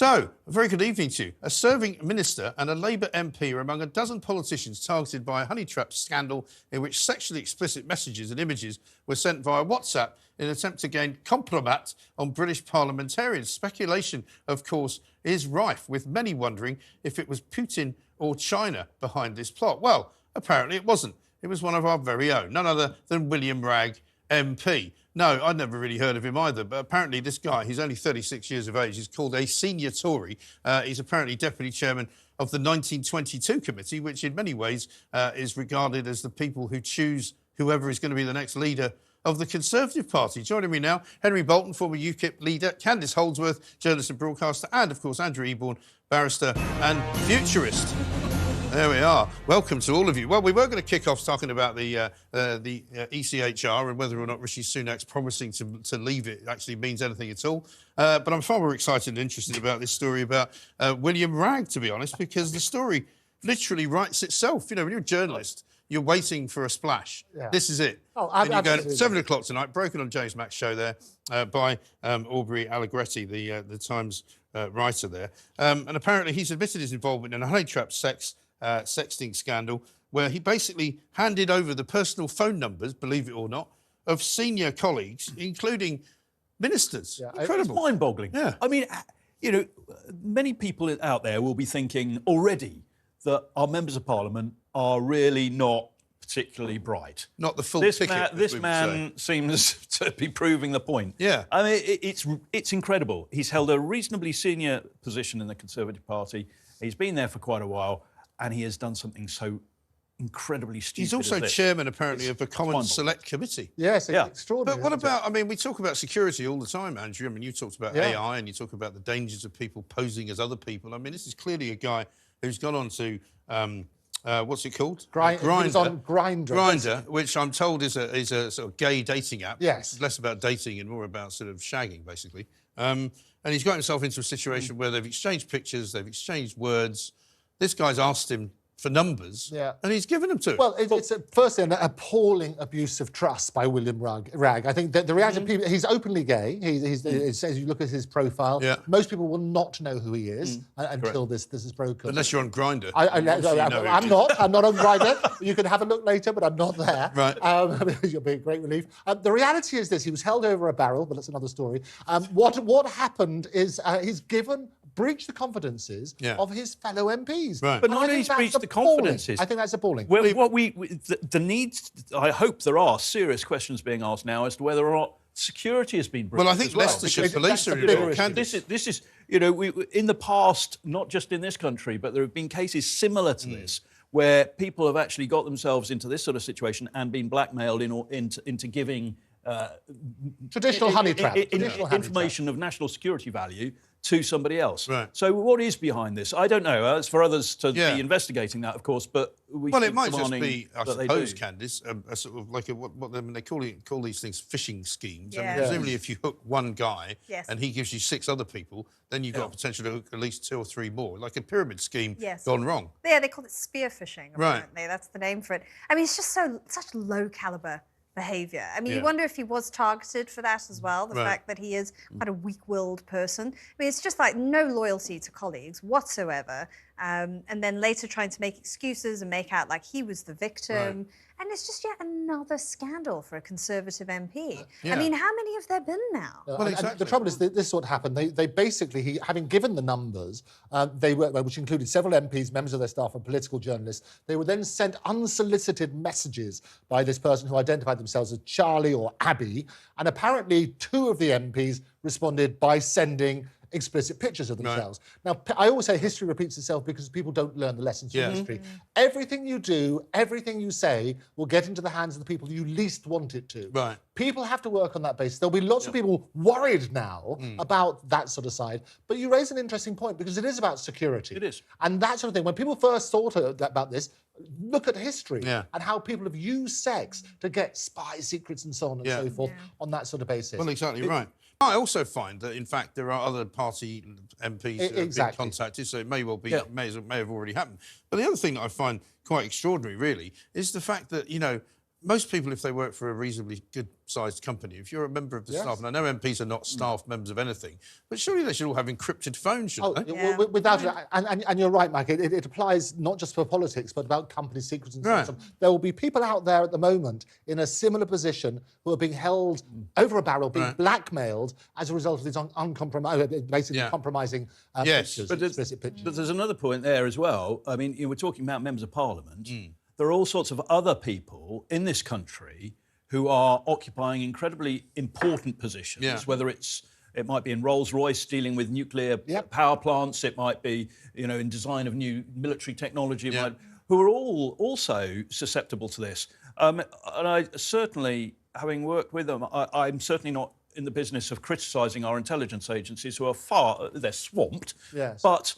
So, a very good evening to you. A serving minister and a Labour MP are among a dozen politicians targeted by a honey trap scandal in which sexually explicit messages and images were sent via WhatsApp in an attempt to gain compromat on British parliamentarians. Speculation, of course, is rife, with many wondering if it was Putin or China behind this plot. Well, apparently it wasn't. It was one of our very own, none other than William Wragge, MP. No, I'd never really heard of him either, but apparently this guy, he's only 36 years of age, he's called a senior Tory. He's apparently deputy chairman of the 1922 committee, which in many ways is regarded as the people who choose whoever is going to be the next leader of the Conservative Party. Joining me now, Henry Bolton, former UKIP leader, Candice Holdsworth, journalist and broadcaster, and, of course, Andrew Eborn, barrister and futurist. There we are. Welcome to all of you. Well, we were going to kick off talking about the ECHR and whether or not Rishi Sunak's promising to leave it actually means anything at all. But I'm far more excited and interested about this story about William Wragge, to be honest, because the story literally writes itself. You know, when you're a journalist, you're waiting for a splash. Yeah. This is it. Oh, and you're going at 7 o'clock tonight, broken on James Mack's show there by Aubrey Allegretti, the Times writer there. And apparently he's admitted his involvement in a honey trap sexting scandal where he basically handed over the personal phone numbers, believe it or not, of senior colleagues, including ministers. Yeah, incredible. It's mind-boggling. Yeah. I mean, you know, many people out there will be thinking already that our members of Parliament are really not particularly bright. Not the full this ticket. This man seems to be proving the point. Yeah. I mean, it's incredible. He's held a reasonably senior position in the Conservative Party. He's been there for quite a while. And he has done something so incredibly stupid. He's also chairman, apparently, of a Common Select Committee. Yes, yeah. Extraordinary. But what about, I mean, we talk about security all the time, Andrew. I mean, you talked about AI and you talk about the dangers of people posing as other people. I mean, this is clearly a guy who's gone on to, what's it called? Grindr. He's on Grindr. Grindr, which I'm told is a sort of gay dating app. Yes. It's less about dating and more about sort of shagging, basically. And he's got himself into a situation where they've exchanged pictures, they've exchanged words. This guy's asked him for numbers, and he's given them to him. Well, it's firstly an appalling abuse of trust by William Wragge. I think that the reaction people, he's openly gay. It says you look at his profile. Yeah. Most people will not know who he is until this is broken. Unless you're on Grindr. I'm not. I'm not on Grindr. You can have a look later, but I'm not there. Right. You'll be a great relief. The reality is this: he was held over a barrel, but that's another story. What happened is he's breached the confidences of his fellow MPs. Right. But not only breached the confidences. I think that's appalling. Well, the needs, I hope there are serious questions being asked now as to whether or not security has been breached. Well, I think Leicestershire police are involved. This is, you know, in the past, not just in this country, but there have been cases similar to this, where people have actually got themselves into this sort of situation and been blackmailed into giving traditional honey trap information of national security value to somebody else. Right. So what is behind this? I don't know. It's for others to be investigating that, of course, but it might just be, I suppose, Candice, a sort of like they call these things phishing schemes. Yeah. I mean, presumably if you hook one guy and he gives you 6 other people, then you've got potential to hook at least 2 or 3 more, like a pyramid scheme gone wrong. Yeah, they call it spear phishing, apparently. Right. That's the name for it. I mean, it's just such low caliber behaviour. I mean, you wonder if he was targeted for that as well, the fact that he is quite a weak-willed person. I mean, it's just like no loyalty to colleagues whatsoever, and then later trying to make excuses and make out like he was the victim. Right. And it's just yet another scandal for a Conservative MP. I mean, how many have there been now? Well, exactly. The trouble is this is what happened. They basically, having given the numbers, which included several MPs, members of their staff and political journalists, they were then sent unsolicited messages by this person who identified themselves as Charlie or Abby. And apparently 2 of the MPs responded by sending explicit pictures of themselves. Right. Now, I always say history repeats itself because people don't learn the lessons from history. Everything you do, everything you say will get into the hands of the people you least want it to. Right. People have to work on that basis. There'll be lots of people worried now about that sort of side. But you raise an interesting point because it is about security. It is. And that sort of thing. When people first thought about this, look at history and how people have used sex to get spy secrets and so on and so forth on that sort of basis. Well, exactly right. I also find that, in fact, there are other party MPs who have been contacted, so it may well be, may have already happened. But the other thing that I find quite extraordinary, really, is the fact that, you know, most people, if they work for a reasonably good-sized company, if you're a member of the staff, and I know MPs are not staff members of anything, but surely they should all have encrypted phones, shouldn't they? Well, without it, and you're right, Mike, it applies not just for politics, but about company secrets and so on. There will be people out there at the moment in a similar position who are being held over a barrel, being blackmailed as a result of these compromising pictures, explicit pictures. But there's another point there as well. I mean, we're talking about members of Parliament. There are all sorts of other people in this country who are occupying incredibly important positions, whether it might be in Rolls-Royce dealing with nuclear power plants, it might be, in design of new military technology, who are all also susceptible to this. And I certainly, having worked with them, I'm certainly not in the business of criticising our intelligence agencies who are they're swamped. Yes. But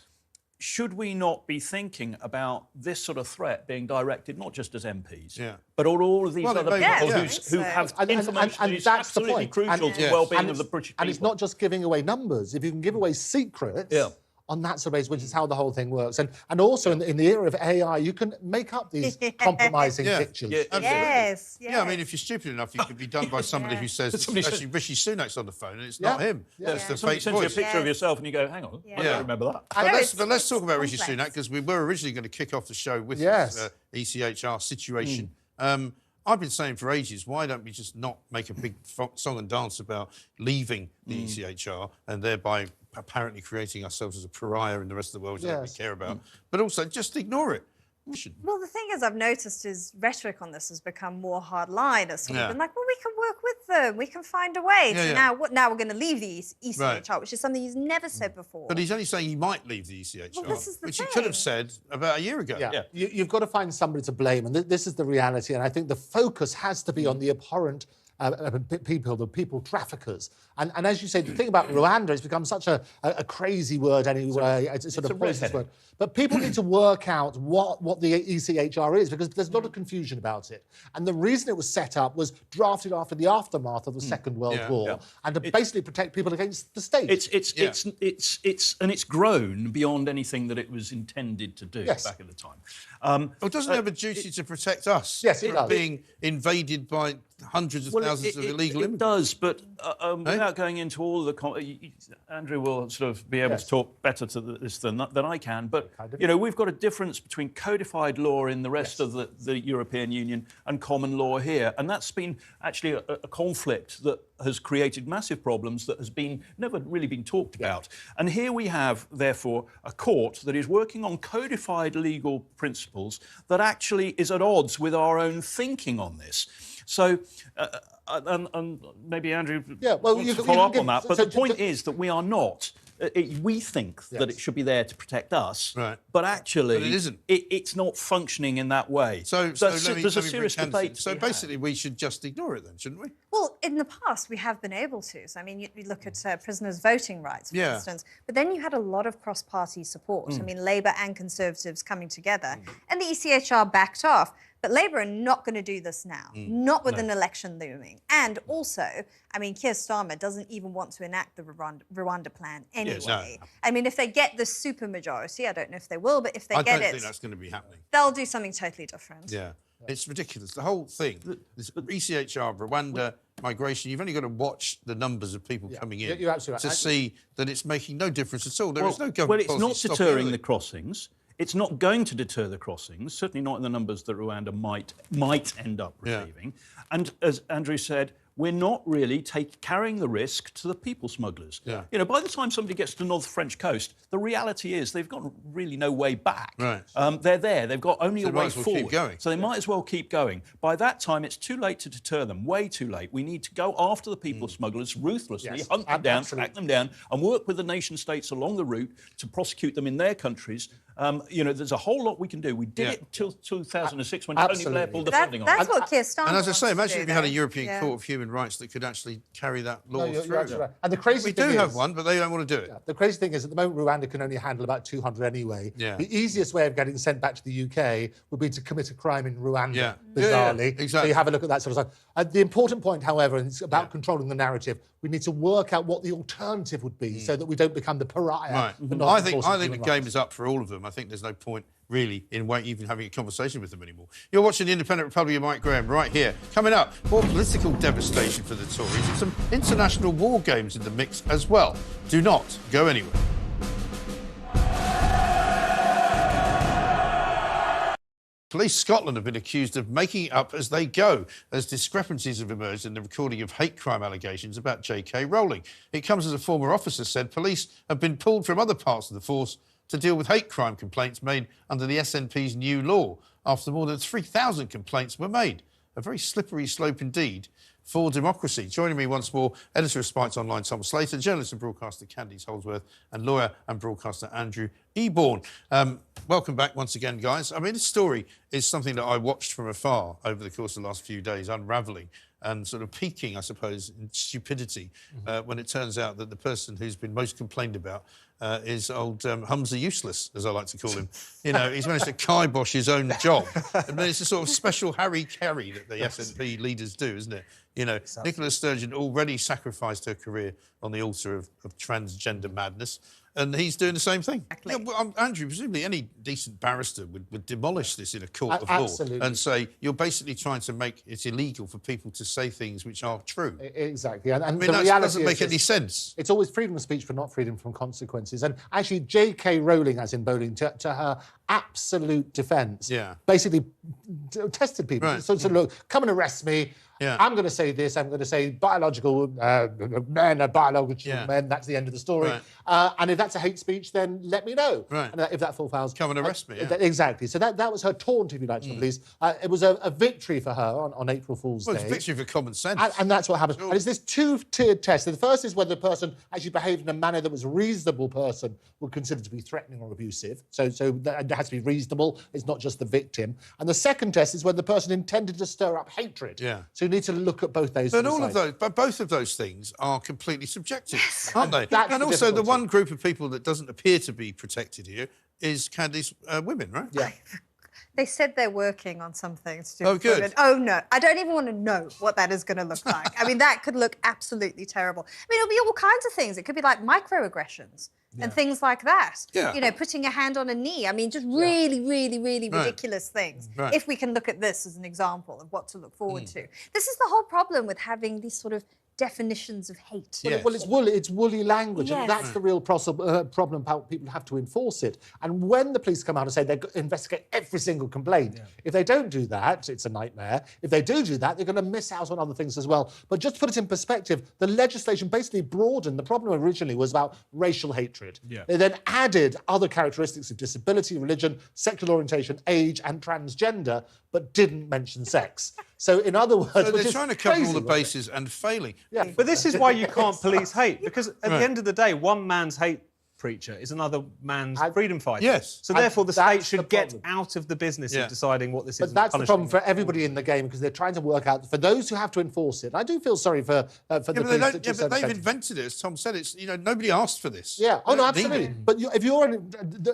should we not be thinking about this sort of threat being directed not just as MPs, but all of these other people who have information that is absolutely crucial to the well-being of the British people? And it's not just giving away numbers. If you can give away secrets on that sort of basis, which is how the whole thing works. And also in the era of AI, you can make up these compromising pictures. Yes. Yeah, I mean, if you're stupid enough, you could be done by somebody who says, actually, Rishi Sunak's on the phone, and it's not him. It's the Somebody fake sends you a voice. picture of yourself and you go, hang on, I don't remember that. But let's talk about Rishi Sunak, because we were originally going to kick off the show with this ECHR situation. I've been saying for ages, why don't we just not make a big song and dance about leaving the ECHR and thereby apparently creating ourselves as a pariah in the rest of the world, which I don't really care about, but also just ignore it. Well, the thing is, I've noticed is rhetoric on this has become more hardline. It's sort of been like, well, we can work with them, we can find a way. So now we're going to leave the ECHR, which is something he's never said before. But he's only saying he might leave the ECHR, well, this is the which thing. he could have said about a year ago. You've got to find somebody to blame, and this is the reality. And I think the focus has to be on the abhorrent the people traffickers. And as you say, the thing about Rwanda has become such a crazy word anyway. It's sort of a poisonous word. But people need to work out what the ECHR is, because there's a lot of confusion about it. And the reason it was set up was drafted after the aftermath of the Second World War, and to basically protect people against the state. It's grown beyond anything that it was intended to do back at the time. Well, doesn't it have a duty to protect us from being invaded by hundreds of thousands of illegal immigrants? It does, but without going into all the... Andrew will sort of be able to talk better to this than I can, but, we've got a difference between codified law in the rest of the European Union and common law here, and that's been actually a conflict that has created massive problems that has never really been talked about. And here we have, therefore, a court that is working on codified legal principles that actually is at odds with our own thinking on this. So, and maybe Andrew wants to follow up on that, but the point is that we are not. We think that it should be there to protect us, but actually it isn't. It's not functioning in that way. So there's a serious debate. So basically, we should just ignore it then, shouldn't we? Well, in the past, we have been able to. So, I mean, you look at prisoners' voting rights, for instance, but then you had a lot of cross-party support. I mean, Labour and Conservatives coming together, and the ECHR backed off. But Labour are not going to do this now, not with an election looming. And also, I mean, Keir Starmer doesn't even want to enact the Rwanda plan anyway. I mean, if they get the supermajority, I don't know if they will, but if they get it... I don't think that's going to be happening. They'll do something totally different. Yeah. It's ridiculous. The whole thing, this ECHR, Rwanda, migration, you've only got to watch the numbers of people coming in to see that it's making no difference at all. There is no government policy. Well, it's not deterring the crossings. It's not going to deter the crossings, certainly not in the numbers that Rwanda might end up receiving. And as Andrew said, we're not really carrying the risk to the people smugglers. By the time somebody gets to the North French coast, the reality is they've got really no way back. They're there. They've got only a way forward. Keep going. So they might as well keep going. By that time, it's too late to deter them, way too late. We need to go after the people smugglers ruthlessly, hunt them down, track them down, and work with the nation-states along the route to prosecute them in their countries. There's a whole lot we can do. We did it until 2006 when Tony Blair pulled the funding on it. That's what Keir Starmer And as I say, imagine if we had a European European Court of Human Rights that could actually carry that law through. You're absolutely right. And the crazy thing we do have one, but they don't want to do it. The crazy thing is, at the moment, Rwanda can only handle about 200 anyway. The easiest way of getting sent back to the UK would be to commit a crime in Rwanda, bizarrely. Exactly. So you have a look at that sort of stuff. The important point, however, and it's about controlling the narrative, we need to work out what the alternative would be so that we don't become the pariah. I think the game is up for all of them. them, I think there's no point really in even having a conversation with them anymore. You're watching The Independent Republic of Mike Graham right here. Coming up, more political devastation for the Tories and some international war games in the mix as well. Do not go anywhere. Police Scotland have been accused of making it up as they go, as discrepancies have emerged in the recording of hate crime allegations about JK Rowling. It comes as a former officer said police have been pulled from other parts of the force to deal with hate crime complaints made under the SNP's new law, after more than 3,000 complaints were made. A very slippery slope indeed for democracy. Joining me once more, editor of Spiked Online, Tom Slater, journalist and broadcaster Candice Holdsworth, and lawyer and broadcaster Andrew Eborn. Welcome back once again, guys. I mean, this story is something that I watched from afar over the course of the last few days, unravelling and sort of peaking, I suppose, in stupidity when it turns out that the person who's been most complained about is old Humza Useless, as I like to call him. You know, he's managed to kibosh his own job. I mean, it's a sort of special Harry Carey that the SNP leaders do, isn't it? You know, Nicola Sturgeon already sacrificed her career on the altar of transgender madness, and he's doing the same thing. Exactly. Yeah, well, Andrew, presumably any decent barrister would demolish this in a court of Absolutely. law and say, you're basically trying to make it illegal for people to say things which are true. Exactly. And I mean, the that reality doesn't make any sense. It's always freedom of speech, but not freedom from consequences. And actually, JK Rowling, as in bowling, to her absolute defence, basically tested people. Right. So look, come and arrest me. Yeah. I'm going to say this. I'm going to say biological men are biological men. That's the end of the story. Right. And if that's a hate speech, then let me know. Right. And if that fulfills... Come and arrest me. Exactly. So that was her taunt, if you like, to the police. It was a victory for her on April Fool's Day. Well, it's a victory for common sense. And that's what happens. Sure. And it's this two-tiered test. The first is whether the person actually behaved in a manner that was a reasonable person would consider to be threatening or abusive. So that has to be reasonable. It's not just the victim. And the second test is whether the person intended to stir up hatred. Yeah. So you need to look at both those. But both of those things are completely subjective, aren't they? That's and also, the one group of people that doesn't appear to be protected here is Candice women, right? Yeah. They said they're working on something to do Oh, with good. women. Oh, no. I don't even want to know what that is going to look like. I mean, that could look absolutely terrible. I mean, it'll be all kinds of things. It could be like microaggressions and things like that. Yeah. You know, putting a hand on a knee. I mean, just really, really, really ridiculous things. Right. If we can look at this as an example of what to look forward to. This is the whole problem with having these sort of definitions of hate. Yes. Well, it's woolly language, and that's the real problem. How people have to enforce it. And when the police come out and say they investigate every single complaint, if they don't do that, it's a nightmare. If they do that, they're going to miss out on other things as well. But just to put it in perspective, the legislation basically broadened. The problem originally was about racial hatred. Yeah. They then added other characteristics of disability, religion, sexual orientation, age, and transgender, but didn't mention sex. So in other words... So they're trying to cover all the bases and failing. Yeah. But this is why you can't police hate, because at the end of the day, one man's hate preacher is another man's freedom fighter. Yes. So therefore, the state should get out of the business of deciding what this is. But that's the problem for everybody in the game, because they're trying to work out, for those who have to enforce it, and I do feel sorry for the police. But they've invented it, as Tom said. It's, you know, nobody asked for this. Yeah, oh no, absolutely. But if you're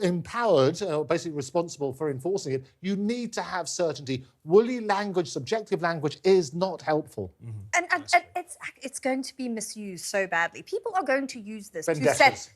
empowered, or basically responsible for enforcing it, you need to have certainty. Woolly language, subjective language is not helpful. And it's going to be misused so badly. People are going to use this vendettas.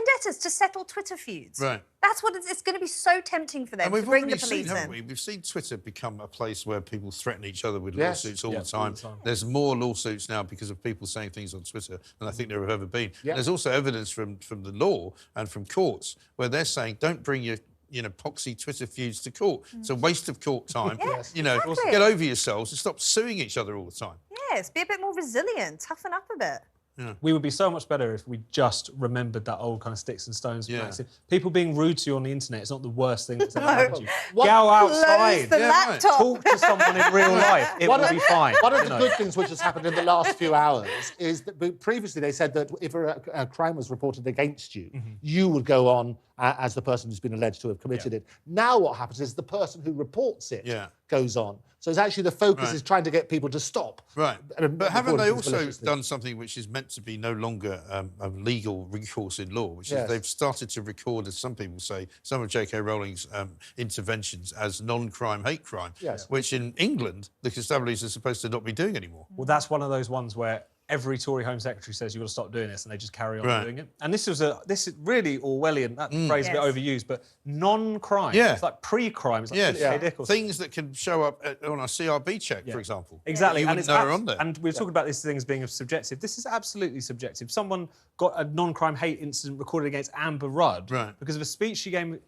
Vendettas to settle Twitter feuds. Right. That's what it's going to be so tempting for them to bring the police in. We've seen Twitter become a place where people threaten each other with lawsuits all the time. There's more lawsuits now because of people saying things on Twitter than I think there have ever been. There's also evidence from the law and from courts where they're saying don't bring your poxy Twitter feuds to court. It's a waste of court time. Get over yourselves and stop suing each other all the time. Yes, be a bit more resilient, toughen up a bit. Yeah. We would be so much better if we just remembered that old kind of sticks and stones maxim. People being rude to you on the internet is not the worst thing that's ever happened to you. Go outside, talk to someone in real life. It will be fine. One of the good things which has happened in the last few hours is that previously they said that if a crime was reported against you, you would go on as the person who's been alleged to have committed it. Now what happens is the person who reports it goes on. So it's actually the focus is trying to get people to stop. Right. But haven't they also done something which is meant to be no longer a legal recourse in law, which is they've started to record, as some people say, some of JK Rowling's interventions as non-crime hate crime, which in England the constabularies are supposed to not be doing anymore. Well, that's one of those ones where every Tory Home Secretary says you've got to stop doing this, and they just carry on doing it. And this is really Orwellian. That phrase is a bit overused, but non-crime. Yeah. It's like pre-crime. It's like things that can show up on a CRB check, for example. Exactly. You wouldn't know are on there. And we're talking about this thing as being subjective. This is absolutely subjective. Someone got a non-crime hate incident recorded against Amber Rudd because of a speech she gave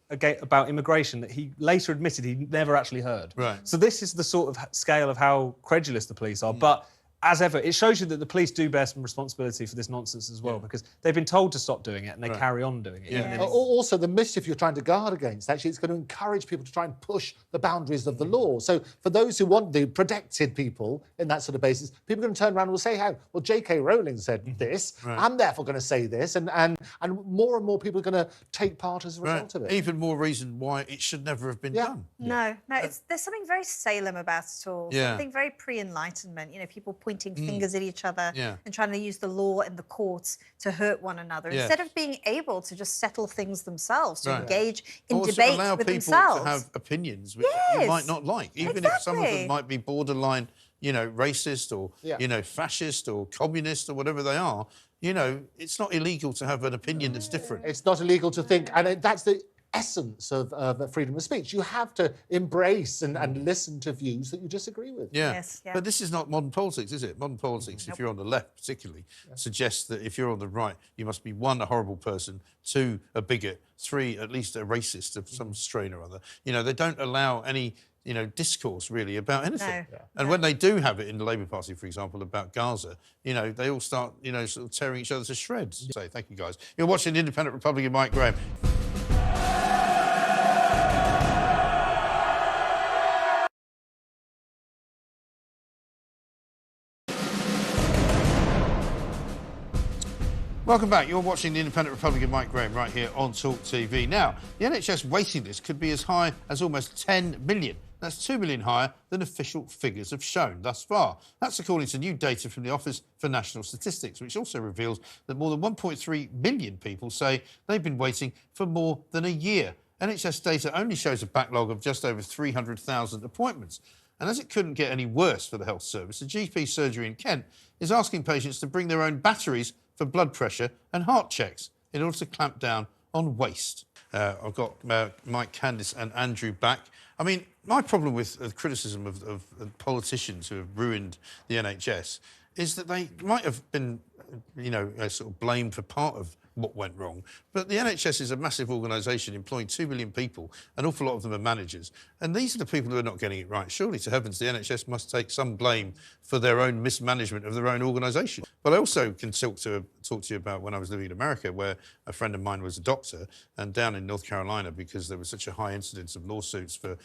about immigration that he later admitted he never actually heard. Right. So this is the sort of scale of how credulous the police are. But as ever, it shows you that the police do bear some responsibility for this nonsense as well, because they've been told to stop doing it and they carry on doing it. Yeah. Also, the mischief you're trying to guard against, actually, it's going to encourage people to try and push the boundaries of the law. So for those who want the protected people in that sort of basis, people are going to turn around and will say, well, JK Rowling said this, I'm therefore going to say this, and more and more people are going to take part as a result of it. Even more reason why it should never have been done. No, there's something very Salem about it all. Something very pre-Enlightenment, people pointing fingers at each other and trying to use the law and the courts to hurt one another instead of being able to just settle things themselves, to engage in debate allow with people themselves. to have opinions which you might not like, even if some of them might be borderline, racist or fascist or communist or whatever they are. It's not illegal to have an opinion that's different. It's not illegal to think, and that's the essence of freedom of speech. You have to embrace and listen to views that you disagree with. But this is not modern politics, is it? Modern politics, if you're on the left particularly, suggests that if you're on the right, you must be 1, a horrible person, 2, a bigot, 3, at least a racist of some strain or other. They don't allow any discourse really about anything. And when they do have it in the Labour Party, for example, about Gaza, they all start, sort of tearing each other to shreds. So thank you, guys. You're watching the Independent Republican, Mike Graham. Welcome back. You're watching the Independent Republican, Mike Graham, right here on Talk TV. Now, the NHS waiting list could be as high as almost 10 million. That's 2 million higher than official figures have shown thus far. That's according to new data from the Office for National Statistics, which also reveals that more than 1.3 million people say they've been waiting for more than a year. NHS data only shows a backlog of just over 300,000 appointments. And as it couldn't get any worse for the health service, a GP surgery in Kent is asking patients to bring their own batteries for blood pressure and heart checks in order to clamp down on waste. I've got Mike, Candice and Andrew back. I mean, my problem with criticism of politicians who have ruined the NHS is that they might have been, sort of blamed for part of what went wrong. But the NHS is a massive organisation employing 2 million people. An awful lot of them are managers. And these are the people who are not getting it right. Surely, to heavens, the NHS must take some blame for their own mismanagement of their own organisation. But I also can talk to you about when I was living in America, where a friend of mine was a doctor, and down in North Carolina, because there was such a high incidence of lawsuits for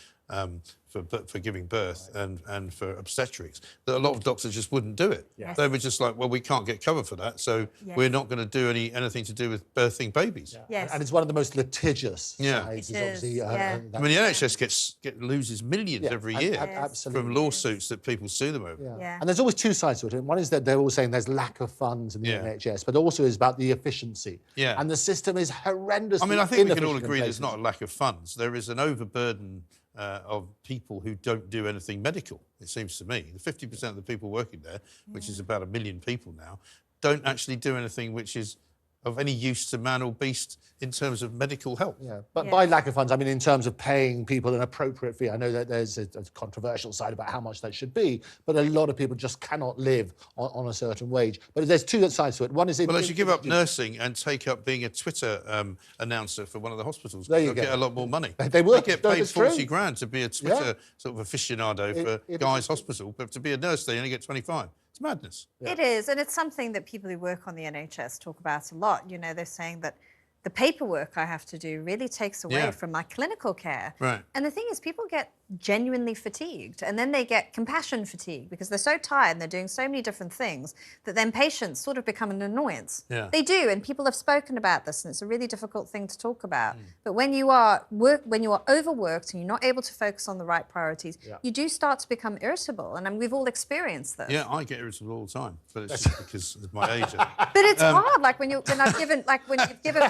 giving birth and for obstetrics, that a lot of doctors just wouldn't do it. They were just like, well, we can't get cover for that, so we're not going to do anything to do with birthing babies. And it's one of the most litigious sides. It is. Obviously, Yeah. I mean, the NHS loses millions every year from lawsuits that people sue them over. And there's always two sides to it. One is that they're all saying there's lack of funds in the NHS, but also is about the efficiency. And the system is horrendously I mean, I think we can all agree there's not a lack of funds. There is an overburden of people who don't do anything medical, it seems to me. 50% of the people working there, which is about 1 million people now, don't actually do anything which is of any use to man or beast in terms of medical help. But by lack of funds, I mean in terms of paying people an appropriate fee. I know that there's a controversial side about how much that should be, but a lot of people just cannot live on a certain wage. But there's two sides to it. One is... Well, they should give up nursing and take up being a Twitter announcer for one of the hospitals. There you go. They'll get a lot more money. They would. They get paid 40 grand to be a Twitter sort of aficionado for Guy's Hospital, but to be a nurse, they only get 25. It's madness. It is, and it's something that people who work on the NHS talk about a lot. They're saying that the paperwork I have to do really takes away from my clinical care. And the thing is, people get genuinely fatigued, and then they get compassion fatigue because they're so tired and they're doing so many different things that then patients sort of become an annoyance. They do, and people have spoken about this, and it's a really difficult thing to talk about. But when you are overworked and you're not able to focus on the right priorities, you do start to become irritable, and we've all experienced this. Yeah, I get irritable all the time, but it's just because of my age. But it's hard, like when you've given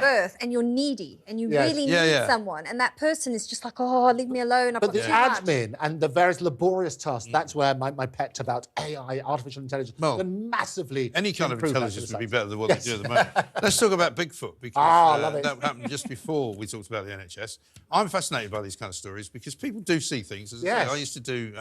birth. earth and you're needy and you really need someone, and that person is just like, oh, leave me alone. But the admin and the various laborious tasks, that's where my pet about AI, artificial intelligence, can massively any kind of intelligence would be better than what they do at the moment. Let's talk about Bigfoot, because that happened just before we talked about the NHS. I'm fascinated by these kind of stories because people do see things. As I say, I used to do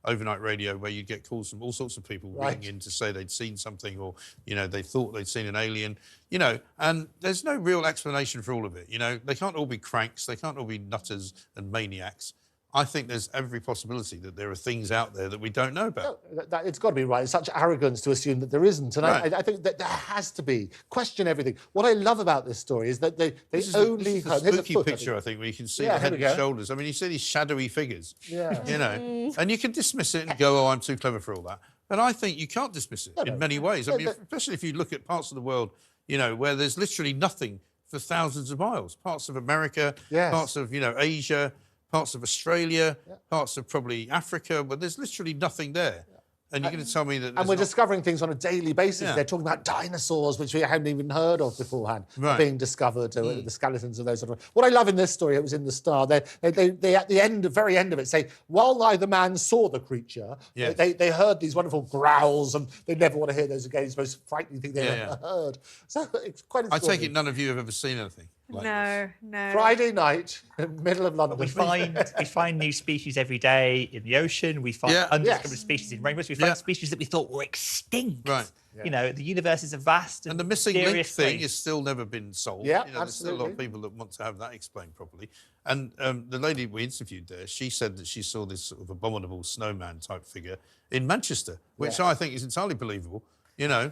overnight radio where you'd get calls from all sorts of people ringing in to say they'd seen something, or, you know, they thought they'd seen an alien, you know, and there's no real explanation for all of it. You know, they can't all be cranks, they can't all be nutters and maniacs. I think there's every possibility that there are things out there that we don't know about. No, it's got to be right. It's such arrogance to assume that there isn't. And I think that there has to be. Question everything. What I love about this story is that they only... This is a spooky picture, I think, where you can see the head and shoulders. I mean, you see these shadowy figures, you know, and you can dismiss it and go, oh, I'm too clever for all that. But I think you can't dismiss it in many ways. I mean, especially if you look at parts of the world, you know, where there's literally nothing for thousands of miles. Parts of America, parts of, you know, Asia, parts of Australia, parts of probably Africa, but there's literally nothing there. And you're going to tell me that... And we're discovering things on a daily basis. They're talking about dinosaurs, which we hadn't even heard of beforehand, being discovered, the skeletons of those sort of... What I love in this story, it was in the Star, they at the end, the very end of it, say, while neither man saw the creature, they heard these wonderful growls, and they never want to hear those again. It's the most frightening thing they've ever heard. So it's quite I take it none of you have ever seen anything like this. No. Friday night, middle of London. We find new species every day in the ocean. We find undiscovered species in rainbows. We find species that we thought were extinct. Right. You know, the universe is a vast and the missing link thing has still never been solved. Yeah, you know, there's still a lot of people that want to have that explained properly. And the lady we interviewed there, she said that she saw this sort of abominable snowman type figure in Manchester, which I think is entirely believable. You know,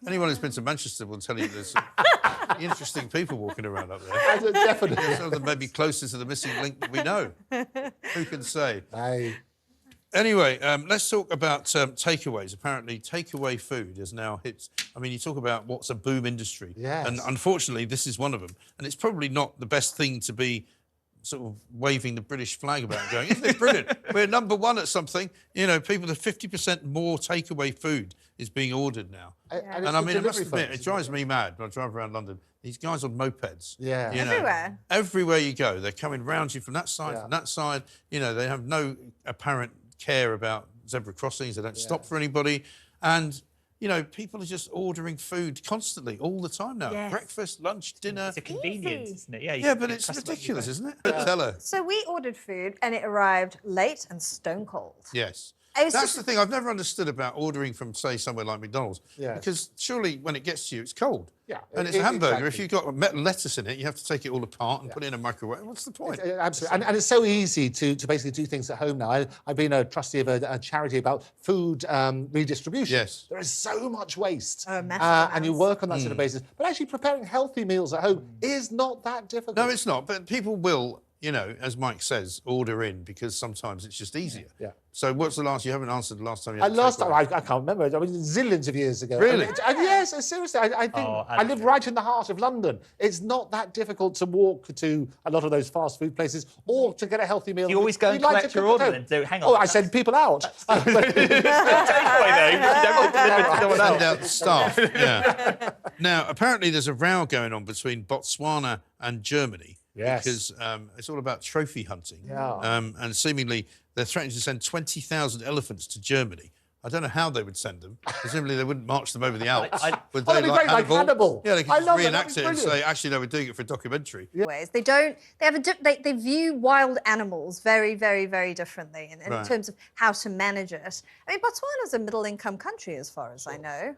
anyone who's been to Manchester will tell you there's interesting people walking around up there. Definitely. Some of them may be closer to the missing link that we know. Who can say? Anyway, let's talk about takeaways. Apparently, takeaway food has now hit... I mean, you talk about what's a boom industry. Yes. And unfortunately, this is one of them. And it's probably not the best thing to be sort of waving the British flag about and going, isn't it brilliant? We're number one at something. You know, people, 50% more takeaway food is being ordered now. And I mean, I must admit, it drives me mad when I drive around London. These guys on mopeds. You know, everywhere. Everywhere you go, they're coming round you from that side, from that side. You know, they have no apparent care about zebra crossings. They don't stop for anybody. And, you know, people are just ordering food constantly, all the time now. Breakfast, lunch, dinner. It's a convenience, isn't it? Yeah, but it's ridiculous, isn't it? Tell her. So we ordered food and it arrived late and stone cold. Yes. That's the thing I've never understood about ordering from, say, somewhere like McDonald's. Because surely when it gets to you, it's cold. And it's a hamburger. If you've got lettuce in it, you have to take it all apart and put it in a microwave. What's the point? Absolutely. And it's so easy to basically do things at home now. I've been a trustee of a charity about food redistribution. Yes. There is so much waste. And you work on that sort of basis. But actually preparing healthy meals at home is not that difficult. No, it's not. But people will, you know, as Mike says, order in because sometimes it's just easier. So what's the last... You haven't answered the last time you had last time, I can't remember. I mean, zillions of years ago. Really? And yes, seriously. I think I live right in the heart of London. It's not that difficult to walk to a lot of those fast food places or to get a healthy meal. You always go and collect your order and do, hang on. Oh, I send people out. Takeaway though. Send out the staff. Now, apparently there's a row going on between Botswana and Germany. Because it's all about trophy hunting. And seemingly they're threatening to send 20,000 elephants to Germany. I don't know how they would send them. Presumably they wouldn't march them over the Alps. Would they, like Hannibal? Yeah, they could just reenact it and say, actually, no, we're doing it for a documentary. They view wild animals very, very, very differently in terms of how to manage it. I mean, Botswana's a middle-income country, as far as I know.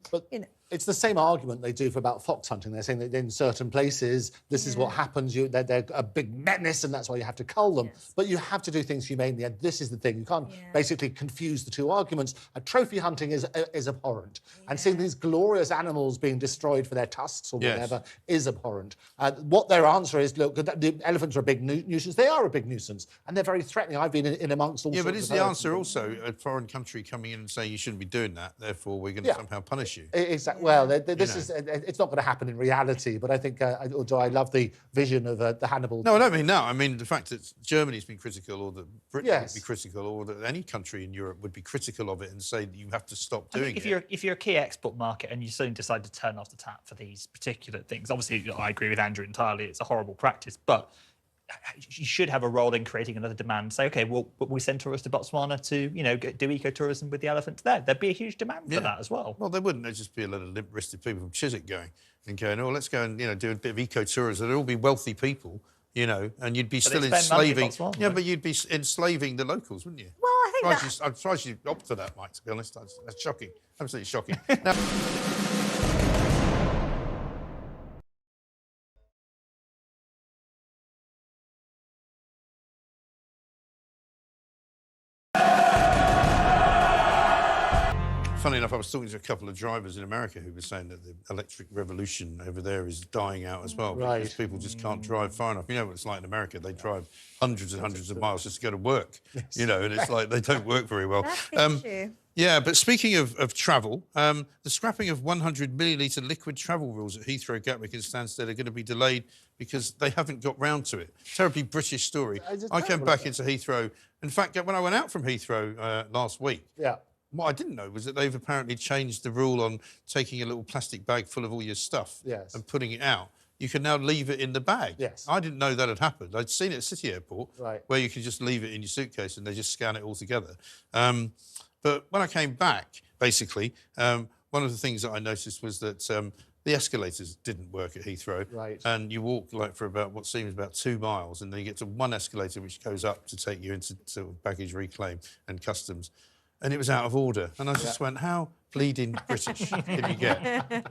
But you know, it's the same argument they do for about fox hunting. They're saying that in certain places, this is what happens. They're a big menace, and that's why you have to cull them. But you have to do things humanely, and this is the thing. You can't basically confuse the two arguments. A trophy hunting is abhorrent, and seeing these glorious animals being destroyed for their tusks or whatever is abhorrent. What their answer is, look, the elephants are a big nuisance. They are a big nuisance, and they're very threatening. I've been in amongst all sorts but is of the answer also a foreign country coming in and saying you shouldn't be doing that, therefore we're going to somehow punish you? Exactly. well, it's not going to happen in reality, but I think, although I love the vision of the Hannibal... No, I don't mean that. I mean the fact that Germany's been critical, or that Britain would be critical, or that any country in Europe would be critical of it and say that you have to stop doing it. If you're a key export market and you suddenly decide to turn off the tap for these particular things, obviously I agree with Andrew entirely, it's a horrible practice, but you should have a role in creating another demand. Say, okay, well, we send tourists to Botswana to, do ecotourism with the elephants there. There'd be a huge demand for that as well. Well, there wouldn't. There'd just be a lot of limp-wristed people from Chiswick going, oh, let's go and, do a bit of ecotourism. They'd all be wealthy people, and you'd be still enslaving... Yeah, but you'd be enslaving the locals, wouldn't you? Well, I think I'm surprised you opt for that, Mike, to be honest. That's shocking. Absolutely shocking. Now... Funny enough, I was talking to a couple of drivers in America who were saying that the electric revolution over there is dying out as well. Right. Because people just can't drive far enough. You know what it's like in America? They drive hundreds and hundreds of miles just to go to work, and it's like they don't work very well. That's the issue. Yeah, but speaking of travel, the scrapping of 100 millilitre liquid travel rules at Heathrow, Gatwick and Stansted are going to be delayed because they haven't got round to it. Terribly British story. I came back into Heathrow. In fact, when I went out from Heathrow last week, what I didn't know was that they've apparently changed the rule on taking a little plastic bag full of all your stuff and putting it out. You can now leave it in the bag. Yes. I didn't know that had happened. I'd seen it at City Airport, where you can just leave it in your suitcase and they just scan it all together. But when I came back, basically, one of the things that I noticed was that the escalators didn't work at Heathrow. Right. And you walk for about what seems about 2 miles, and then you get to one escalator which goes up to take you into sort of baggage reclaim and customs. And it was out of order. And I just went, how bleeding British can you get?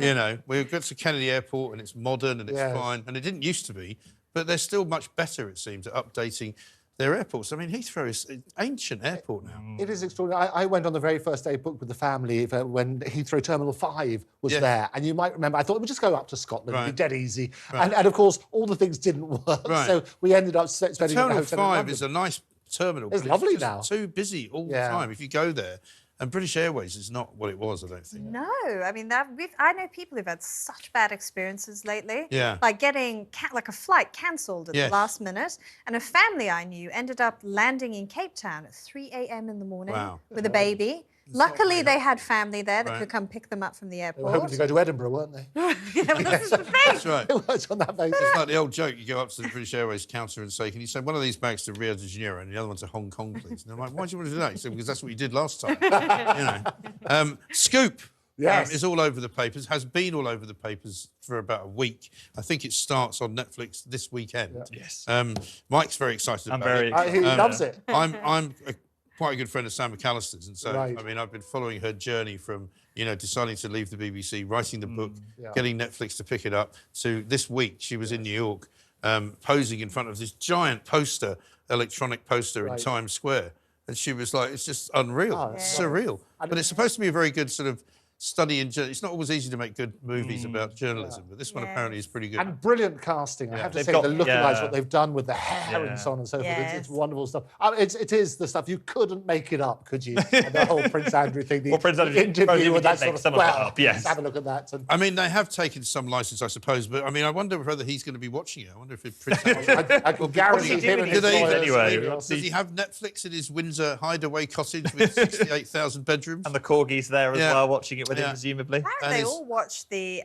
We got to Kennedy Airport and it's modern and it's fine. And it didn't used to be, but they're still much better, it seems, at updating their airports. I mean, Heathrow is an ancient airport now. It is extraordinary. I went on the very first day booked with the family when Heathrow Terminal 5 was there. And you might remember, I thought, we'll just go up to Scotland, it'd be dead easy. And of course, all the things didn't work. So we ended up spending Terminal 5 is a nice terminal. It's lovely just now. Too busy all the time if you go there. And British Airways is not what it was, I don't think. No, I mean, I know people who've had such bad experiences lately. Yeah. Like getting like a flight cancelled at the last minute. And a family I knew ended up landing in Cape Town at 3 a.m. in the morning with a baby. Luckily, they had family there that could come pick them up from the airport. They were hoping to go to Edinburgh, weren't they? Well, this is the thing. That's right. It was on that basis. It's like the old joke. You go up to the British Airways counter and say, can you send one of these bags to Rio de Janeiro and the other one to Hong Kong, please? And I'm like, why do you want to do that? He said, because that's what you did last time. Scoop is all over the papers, has been all over the papers for about a week. I think it starts on Netflix this weekend. Yes. Mike's very excited about it. He loves it. I'm quite a good friend of Sam McAllister's, and so I mean I've been following her journey from deciding to leave the BBC, writing the book, getting Netflix to pick it up, to this week she was in New York posing in front of this giant electronic poster in Times Square, and she was like, it's just unreal, it's surreal, but it's supposed to be a very good sort of study in journalism. It's not always easy to make good movies about journalism, but this one apparently is pretty good. And brilliant casting. I have to say, the lookalikes, what they've done with the hair and so on and so forth. It's wonderful stuff. It is the stuff you couldn't make it up, could you? And the whole Prince Andrew thing, the interview and that sort of stuff. Yes. Have a look at that. I mean, they have taken some license, I suppose, but I mean, I wonder whether he's going to be watching it. I wonder if Prince Andrew... I can guarantee him and his lawyers anyway. Does he have Netflix in his Windsor hideaway cottage with 68,000 bedrooms? And the corgis there as well, watching it with him, presumably. Apparently they all watched the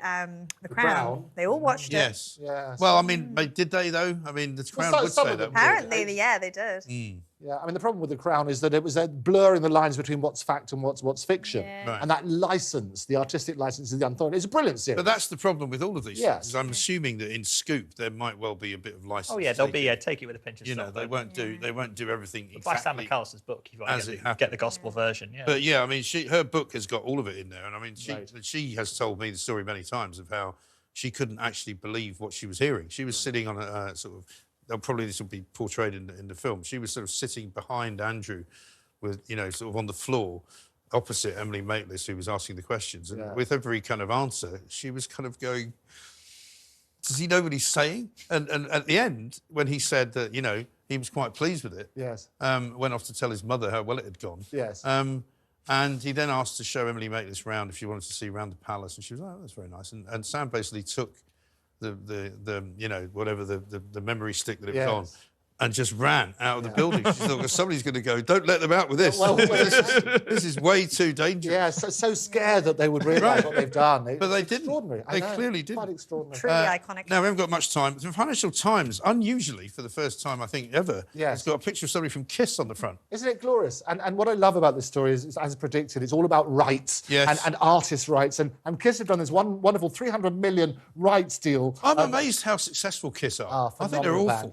Crown. They all watched it. Yes. Well, I mean, did they though? I mean, the Crown would say that. Apparently, they did. Yeah, I mean, the problem with The Crown is that it was blurring the lines between what's fact and what's fiction. And that licence, the artistic licence, is the unthought. It's a brilliant series. But that's the problem with all of these things. I'm assuming that in Scoop there might well be a bit of licence. Oh yeah, there'll be take it with a pinch of salt. They won't do everything exactly. By Sam McAllister's book, you've got to get the gospel version. Yeah. But yeah, I mean, her book has got all of it in there, and I mean, she has told me the story many times of how she couldn't actually believe what she was hearing. She was sitting on a sort of. Probably this will be portrayed in the film. She was sort of sitting behind Andrew with, sort of on the floor opposite Emily Maitlis, who was asking the questions. And with every kind of answer, she was kind of going, does he know what he's saying? And at the end, when he said that, he was quite pleased with it, went off to tell his mother how well it had gone. And he then asked to show Emily Maitlis round if she wanted to see around the palace, and she was like, "Oh, that's very nice." And Sam basically took the you know, whatever the memory stick that it was on, and just ran out of the building. She thought, well, somebody's going to go, don't let them out with this. Well, this is way too dangerous. Yeah, so scared that they would realise what they've done. But they didn't. Extraordinary. They clearly didn't. Quite extraordinary. Truly iconic. Now, we haven't got much time. The Financial Times, unusually, for the first time, I think, ever, has got a picture of somebody from Kiss on the front. Isn't it glorious? And what I love about this story is, as predicted, it's all about rights and artist rights. And Kiss have done this wonderful 300 million rights deal. I'm amazed how successful Kiss are. I think they're awful.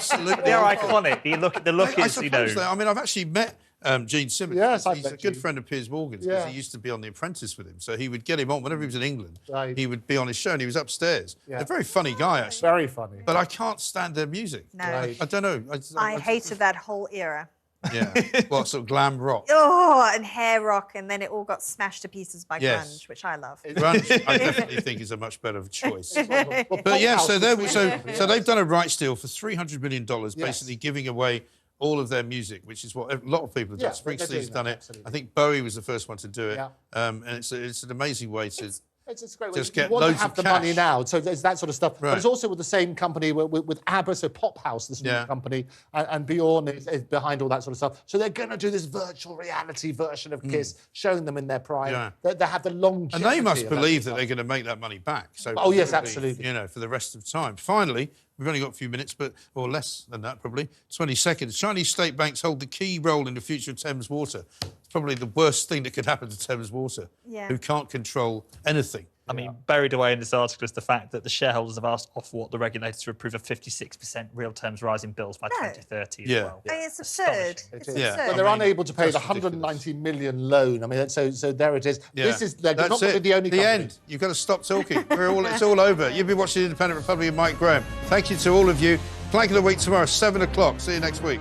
Absolutely. They're iconic. The look is, you know. I mean, I've actually met Gene Simmons. Yes, he's a good friend of Piers Morgan's because he used to be on The Apprentice with him. So he would get him on whenever he was in England. Right. He would be on his show, and he was upstairs. A very funny guy, actually. Very funny. But I can't stand their music. No. Right. I don't know. I hated that whole era. Yeah. What, sort of glam rock? Oh, and hair rock, and then it all got smashed to pieces by grunge, which I love. Grunge, I definitely think is a much better choice. But yeah, so they've done a rights deal for $300 million, basically giving away all of their music, which is what a lot of people have done. Springsteen's done it. Absolutely. I think Bowie was the first one to do it. And it's an amazing way to... It's great. Just You get want to loads have of the cash. money now, so there's that sort of stuff. Right. But it's also with the same company, with ABBA, so Pop House, this new company, and Bjorn is behind all that sort of stuff. So they're going to do this virtual reality version of Kiss, showing them in their prime. Yeah. They have the longevity. And they must believe that they're going to make that money back. So oh, yes, absolutely. You know, for the rest of the time. Finally, we've only got a few minutes, or less than that, probably. 20 seconds. Chinese state banks hold the key role in the future of Thames Water. It's probably the worst thing that could happen to Thames Water, who can't control anything. I mean, buried away in this article is the fact that the shareholders have asked Ofwat, the regulator, to approve a 56% real terms rise in bills by 2030 as well. I mean, it's absurd. It's absurd. But they're unable to pay the 190 million loan. I mean, so there it is. This is they're not going to be the only company. end. You've got to stop talking. It's all over. You've been watching Independent Republic of Mike Graham. Thank you to all of you. Plank of the week tomorrow, 7 o'clock. See you next week.